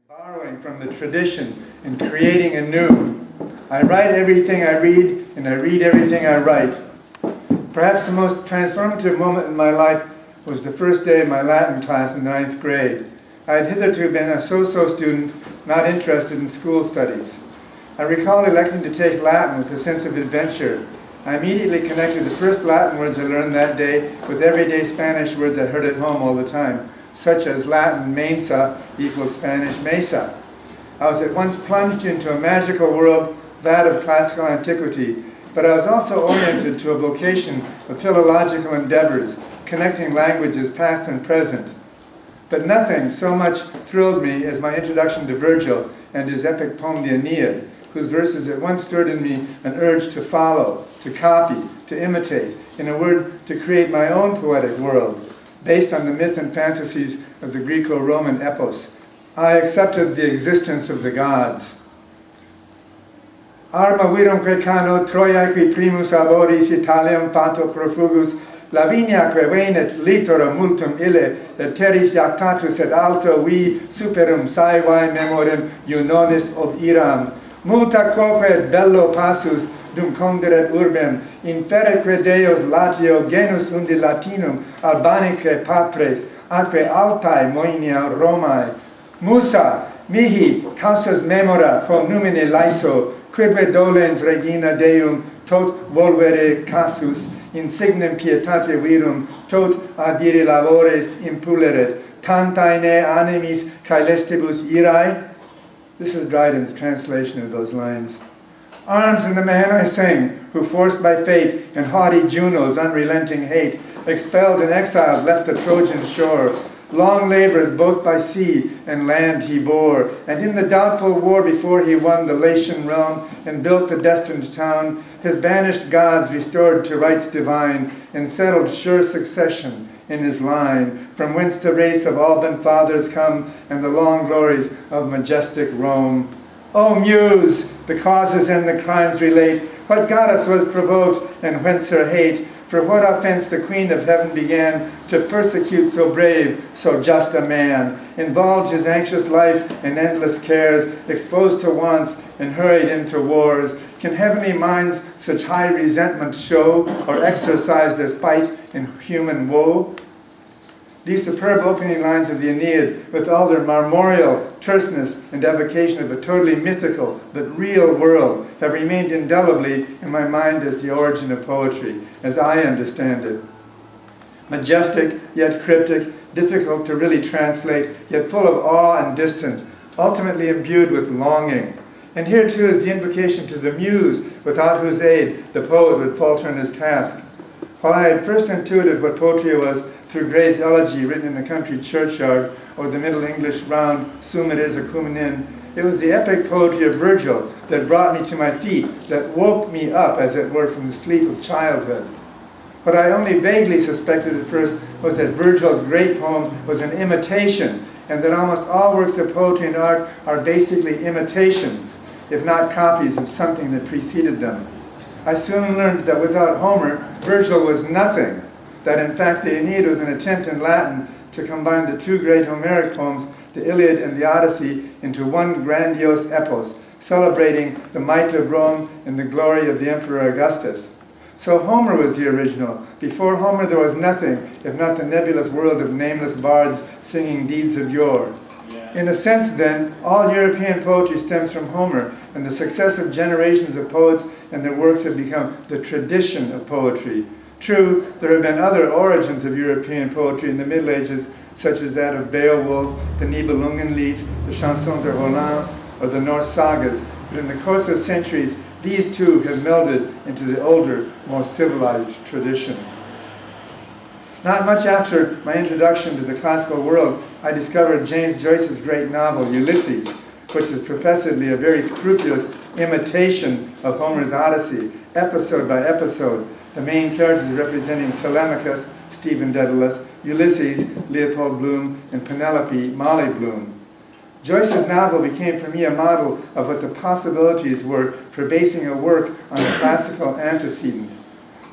Borrowing from the tradition and creating anew. I write everything I read, and I read everything I write. Perhaps the most transformative moment in my life was the first day of my Latin class in the 9th grade. I had hitherto been a so-so student, not interested in school studies. I recall electing to take Latin with a sense of adventure. I immediately connected the first Latin words I learned that day with everyday Spanish words I heard at home all the time, such as Latin mensa equals Spanish mesa. I was at once plunged into a magical world, that of classical antiquity, but I was also oriented to a vocation of philological endeavors, connecting languages past and present. But nothing so much thrilled me as my introduction to Virgil and his epic poem, the Aeneid, whose verses at once stirred in me an urge to follow, to copy, to imitate, in a word, to create my own poetic world, based on the myth and fantasies of the Greco-Roman epos. I accepted the existence of the gods. Arma virum quecano Troiae qui primus aboris Italiam fato profugus, Laviniaque venet litora multum ille, et terris jactatus et alto vi superum saevae memorem iunonis ob iram. Multa quoque et bello passus dum conderet urbem, infereque Deus latio genus undi Latinum albanique patres, atque altae moenia Romae. Musa, mihi, causas memora, quo numine laeso, quibque dolens regina Deum, tot volvere casus, insignem pietate virum, tot adire labores impuleret, tantae ne animis caelestibus irae. This is Dryden's translation of those lines. Arms in the man I sing, who forced by fate and haughty Juno's unrelenting hate, expelled and exiled, left the Trojan shore. Long labors both by sea and land he bore, and in the doubtful war before he won the Latian realm and built the destined town, his banished gods restored to rights divine and settled sure succession in his line, from whence the race of Alban fathers come and the long glories of majestic Rome. O Muse, the causes and the crimes relate, what goddess was provoked and whence her hate? For what offense the Queen of Heaven began to persecute so brave, so just a man, involved his anxious life in endless cares, exposed to wants and hurried into wars? Can heavenly minds such high resentment show, or exercise their spite in human woe? These superb opening lines of the Aeneid, with all their marmoreal terseness and evocation of a totally mythical but real world, have remained indelibly in my mind as the origin of poetry, as I understand it. Majestic, yet cryptic, difficult to really translate, yet full of awe and distance, ultimately imbued with longing. And here too is the invocation to the Muse, without whose aid the poet would falter in his task. While I had first intuited what poetry was through Gray's elegy written in a country churchyard, or the Middle English round Sum it is acumenin, it was the epic poetry of Virgil that brought me to my feet, that woke me up, as it were, from the sleep of childhood. What I only vaguely suspected at first was that Virgil's great poem was an imitation, and that almost all works of poetry and art are basically imitations, if not copies of something that preceded them. I soon learned that without Homer, Virgil was nothing, that in fact the Aeneid was an attempt in Latin to combine the two great Homeric poems, the Iliad and the Odyssey, into one grandiose epos, celebrating the might of Rome and the glory of the Emperor Augustus. So Homer was the original. Before Homer there was nothing, if not the nebulous world of nameless bards singing deeds of yore. In a sense, then, all European poetry stems from Homer, and the successive generations of poets and their works have become the tradition of poetry. True, there have been other origins of European poetry in the Middle Ages, such as that of Beowulf, the Nibelungenlied, the Chanson de Roland, or the Norse sagas, but in the course of centuries, these two have melded into the older, more civilized tradition. Not much after my introduction to the classical world, I discovered James Joyce's great novel, Ulysses, which is professedly a very scrupulous imitation of Homer's Odyssey, episode by episode, the main characters representing Telemachus, Stephen Dedalus, Ulysses, Leopold Bloom, and Penelope, Molly Bloom. Joyce's novel became for me a model of what the possibilities were for basing a work on a classical antecedent.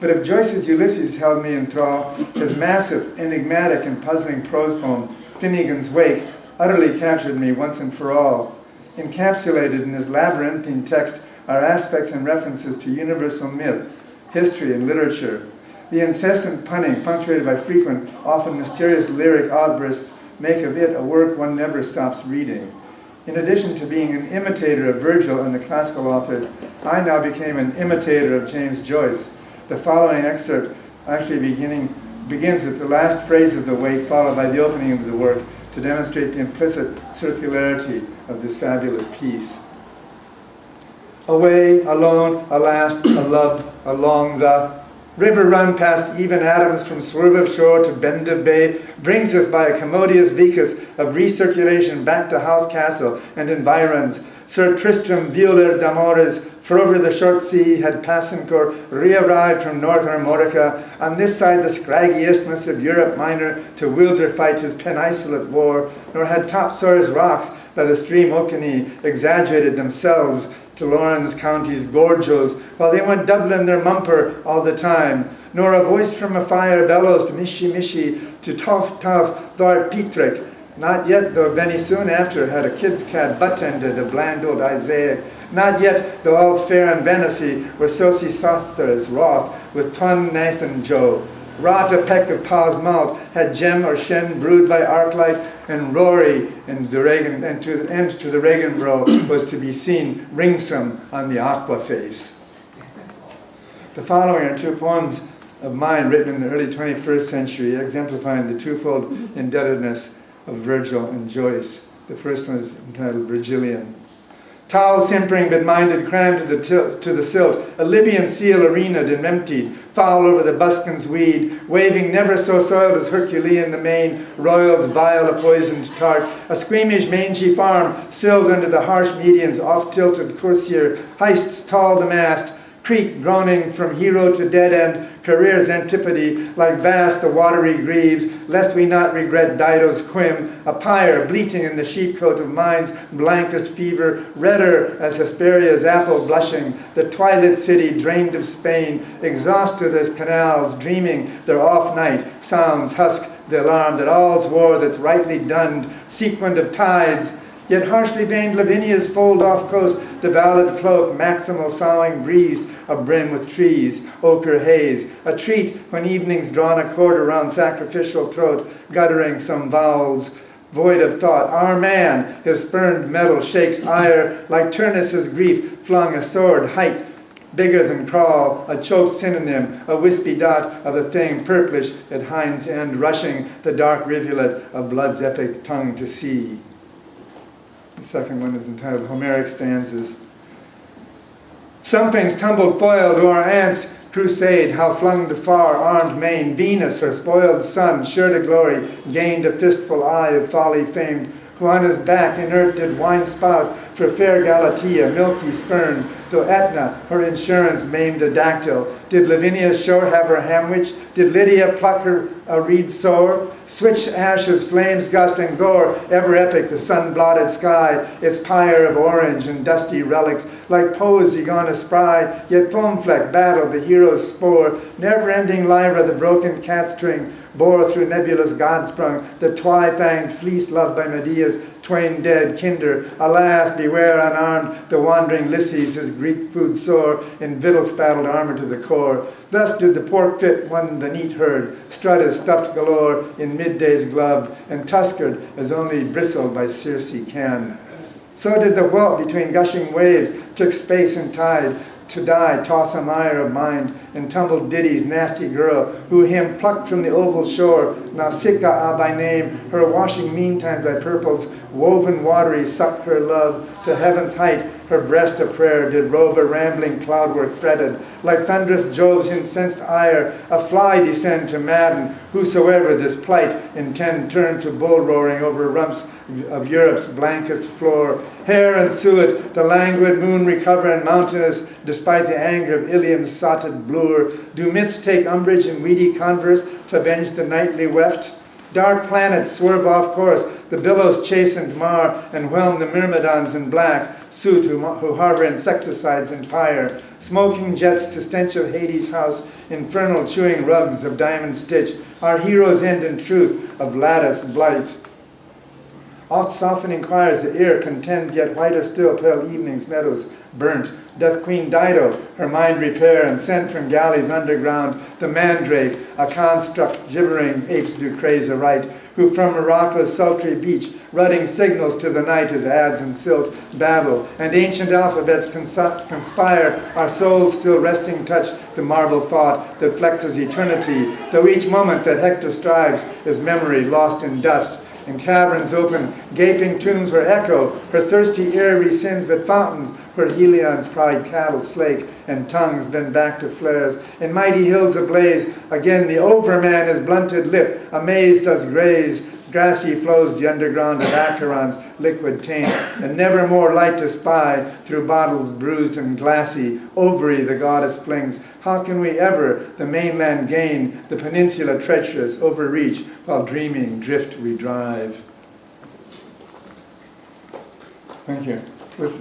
But if Joyce's Ulysses held me in thrall, his massive, enigmatic, and puzzling prose poem, Finnegan's Wake, utterly captured me once and for all. Encapsulated in this labyrinthine text are aspects and references to universal myth, history, and literature. The incessant punning, punctuated by frequent, often mysterious lyric outbursts, make of it a work one never stops reading. In addition to being an imitator of Virgil and the classical authors, I now became an imitator of James Joyce. The following excerpt actually begins with the last phrase of the wake, followed by the opening of the work, to demonstrate the implicit circularity of this fabulous piece. Away, alone, alas, loved, along the river run past even atoms from swerve of shore to bend of bay, brings us by a commodious vicus of recirculation back to Howth Castle and environs. Sir Tristram Violer d'Amores, for over the short sea had Passencor re-arrived from North Armorica, on this side the scraggy isthmus of Europe Minor, to wilder fight his penisolate war, nor had Topsawyer's rocks by the stream Okanee exaggerated themselves to Lawrence County's gorgos, while they went doubling their mumper all the time, nor a voice from a fire bellows to Mishi to Tough thou'rt Petrick, not yet, though Benny soon after had a kid's cat butt-ended of bland old Isaiah, not yet, though all's fair and Venacy were Sosie Soster's wroth with Ton Nathan Joe. Wrought a peck of Paw's malt, had gem or shen brewed by arclight, and Rory and the Reagan, and to the end to the Reagan bro was to be seen ringsome on the aqua face. The following are two poems of mine written in the early 21st century, exemplifying the twofold indebtedness of Virgil and Joyce. The first one is entitled Virgilian. Towel simpering but minded crammed to the silt, a Libyan seal arenaed and emptied, foul over the buskin's weed, waving never so soiled as Herculean the main, royals vile a poisoned tart, a squeamish mangy farm, silled under the harsh medians, off-tilted coursier, heists tall the mast, creek groaning from hero to dead end, career's antipody, like vast the watery greaves, lest we not regret Dido's quim, a pyre bleating in the sheepcote of mind's blankest fever, redder as Hesperia's apple blushing, the twilit city drained of Spain, exhausted as canals, dreaming their off-night, sounds husk the alarm that all's war that's rightly done, sequent of tides, yet harshly veined Lavinia's fold-off coast, the valid cloak, maximal soughing breezed, abrim with trees, ochre haze, a treat when evening's drawn a cord around sacrificial throat, guttering some vowels, void of thought. Our man, his spurned metal shakes ire, like Turnus's grief flung a sword height, bigger than crawl, a choked synonym, a wispy dot of a thing purplish at hind's end, rushing the dark rivulet of blood's epic tongue to sea. The second one is entitled Homeric Stanzas. Something's tumbled foil to our aunt's crusade, how flung to far armed main, Venus, her spoiled son, sure to glory, gained a fistful eye of folly famed, who on his back inert did wine spout for fair Galatea, milky spurn, though Etna, her insurance, maimed a dactyl. Did Lavinia's shore have her hamwich? Did Lydia pluck her a reed sword? Switch ashes, flames, gust, and gore, ever epic the sun-blotted sky, its pyre of orange and dusty relics, like poesy gone astray, yet foam-flecked battle, the hero's spore, never-ending lyra, the broken cat-string, bore through nebulous God-sprung, the twy-fanged fleece loved by Medea's twain dead kinder. Alas, beware unarmed, the wandering Lyces, his Greek food sore, in victual-spattled armor to the core. Thus did the pork-fit one the neat herd, strut as stuffed galore, in midday's gloved, and tuskered as only bristled by Circe can. So did the whelp between gushing waves, took space and tide, to die, toss a mire of mind, and tumbled Diddy's nasty girl, who him plucked from the oval shore, Nausicaa by name, her washing meantime by purples, woven watery, sucked her love, to heaven's height, her breast a prayer, did rove a rambling cloudwork fretted, like thunderous Jove's incensed ire, a fly descend to madden, whosoever this plight intend turn to bull roaring over rumps of Europe's blankest floor. Hair and suet, the languid moon recover and mountainous, despite the anger of Ilium's sotted blur. Do myths take umbrage in weedy converse to avenge the nightly weft? Dark planets swerve off course, the billows chastened mar and whelm the myrmidons in black, suit who harbor insecticides in pyre. Smoking jets to stench of Hades' house, infernal chewing rugs of diamond stitch. Our heroes end in truth of lattice blight. Oft softening choirs the ear contend, yet whiter still pale evening's meadows burnt. Doth Queen Dido her mind repair, and send from galleys underground the mandrake, a construct gibbering apes do craze aright, who from Morocco's sultry beach rutting signals to the night as ads and silt babble, and ancient alphabets conspire, our souls still resting touch the marble thought that flexes eternity, though each moment that Hector strives is memory lost in dust. In caverns open, gaping tombs where echo her thirsty ear rescinds, but fountains where Helion's pride cattle slake, and tongues bend back to flares. In mighty hills ablaze, again the overman his blunted lip amazed does graze. Grassy flows the underground of Acheron's liquid taint, and never more light to spy through bottles bruised and glassy. Ovary the goddess flings. How can we ever the mainland gain, the peninsula treacherous overreach, while dreaming drift we drive? Thank you.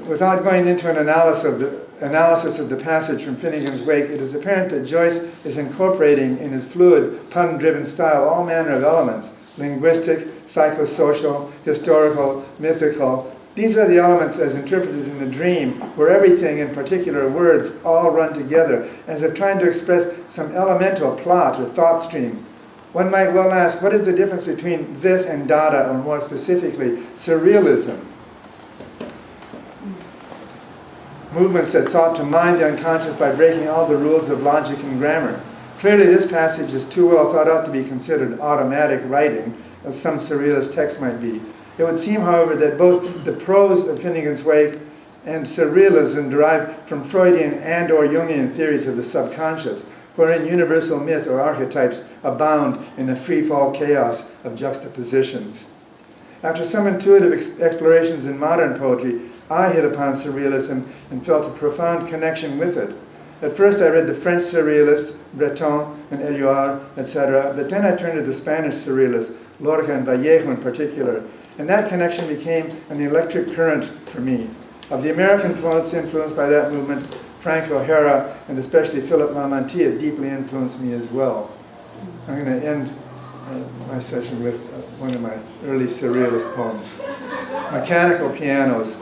Without going into an analysis of the passage from Finnegan's Wake, it is apparent that Joyce is incorporating in his fluid, pun-driven style all manner of elements: linguistic, psychosocial, historical, mythical. These are the elements as interpreted in the dream, where everything, in particular words, all run together, as if trying to express some elemental plot or thought stream. One might well ask, what is the difference between this and Dada, or more specifically, surrealism? Movements that sought to mind the unconscious by breaking all the rules of logic and grammar. Clearly this passage is too well thought out to be considered automatic writing, as some surrealist texts might be. It would seem, however, that both the prose of Finnegan's Wake and surrealism derive from Freudian and or Jungian theories of the subconscious, wherein universal myth or archetypes abound in a free-fall chaos of juxtapositions. After some intuitive explorations in modern poetry, I hit upon surrealism and felt a profound connection with it. At first I read the French surrealists, Breton and Éluard, etc., but then I turned to the Spanish surrealists, Lorca and Vallejo in particular, and that connection became an electric current for me. Of the American poets influenced by that movement, Frank O'Hara and especially Philip Lamantia deeply influenced me as well. I'm going to end my session with one of my early surrealist poems. Mechanical Pianos.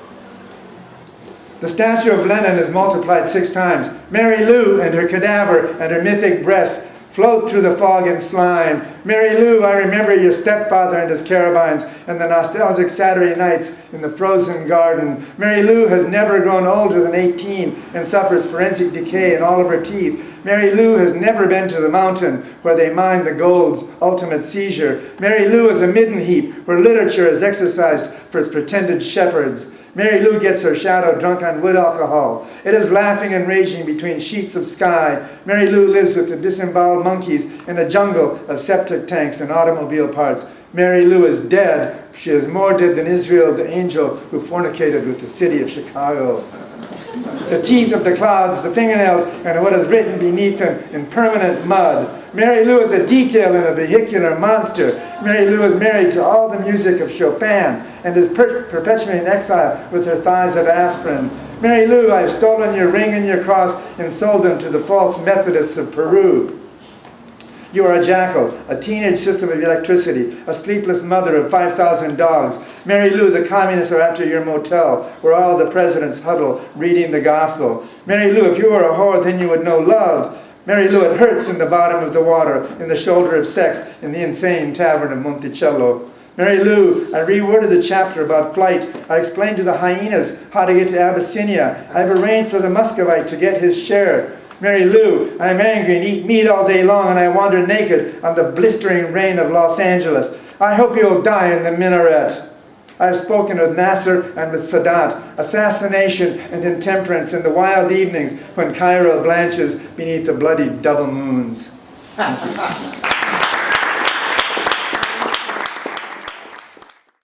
The statue of Lenin is multiplied 6 times. Mary Lou and her cadaver and her mythic breast float through the fog and slime. Mary Lou, I remember your stepfather and his carabines and the nostalgic Saturday nights in the frozen garden. Mary Lou has never grown older than 18 and suffers forensic decay in all of her teeth. Mary Lou has never been to the mountain where they mine the gold's ultimate seizure. Mary Lou is a midden heap where literature is exercised for its pretended shepherds. Mary Lou gets her shadow drunk on wood alcohol. It is laughing and raging between sheets of sky. Mary Lou lives with the disemboweled monkeys in a jungle of septic tanks and automobile parts. Mary Lou is dead. She is more dead than Israel, the angel who fornicated with the city of Chicago. The teeth of the clouds, the fingernails, and what is written beneath them in permanent mud. Mary Lou is a detail in a vehicular monster. Mary Lou is married to all the music of Chopin and is perpetually in exile with her thighs of aspirin. Mary Lou, I've stolen your ring and your cross and sold them to the false Methodists of Peru. You are a jackal, a teenage system of electricity, a sleepless mother of 5,000 dogs. Mary Lou, the communists are after your motel, where all the presidents huddle, reading the gospel. Mary Lou, if you were a whore, then you would know love. Mary Lou, it hurts in the bottom of the water, in the shoulder of sex, in the insane tavern of Monticello. Mary Lou, I reworded the chapter about flight. I explained to the hyenas how to get to Abyssinia. I've arranged for the Muscovite to get his share. Mary Lou, I am angry and eat meat all day long, and I wander naked on the blistering rain of Los Angeles. I hope you'll die in the minaret. I have spoken with Nasser and with Sadat, assassination and intemperance in the wild evenings when Cairo blanches beneath the bloody double moons.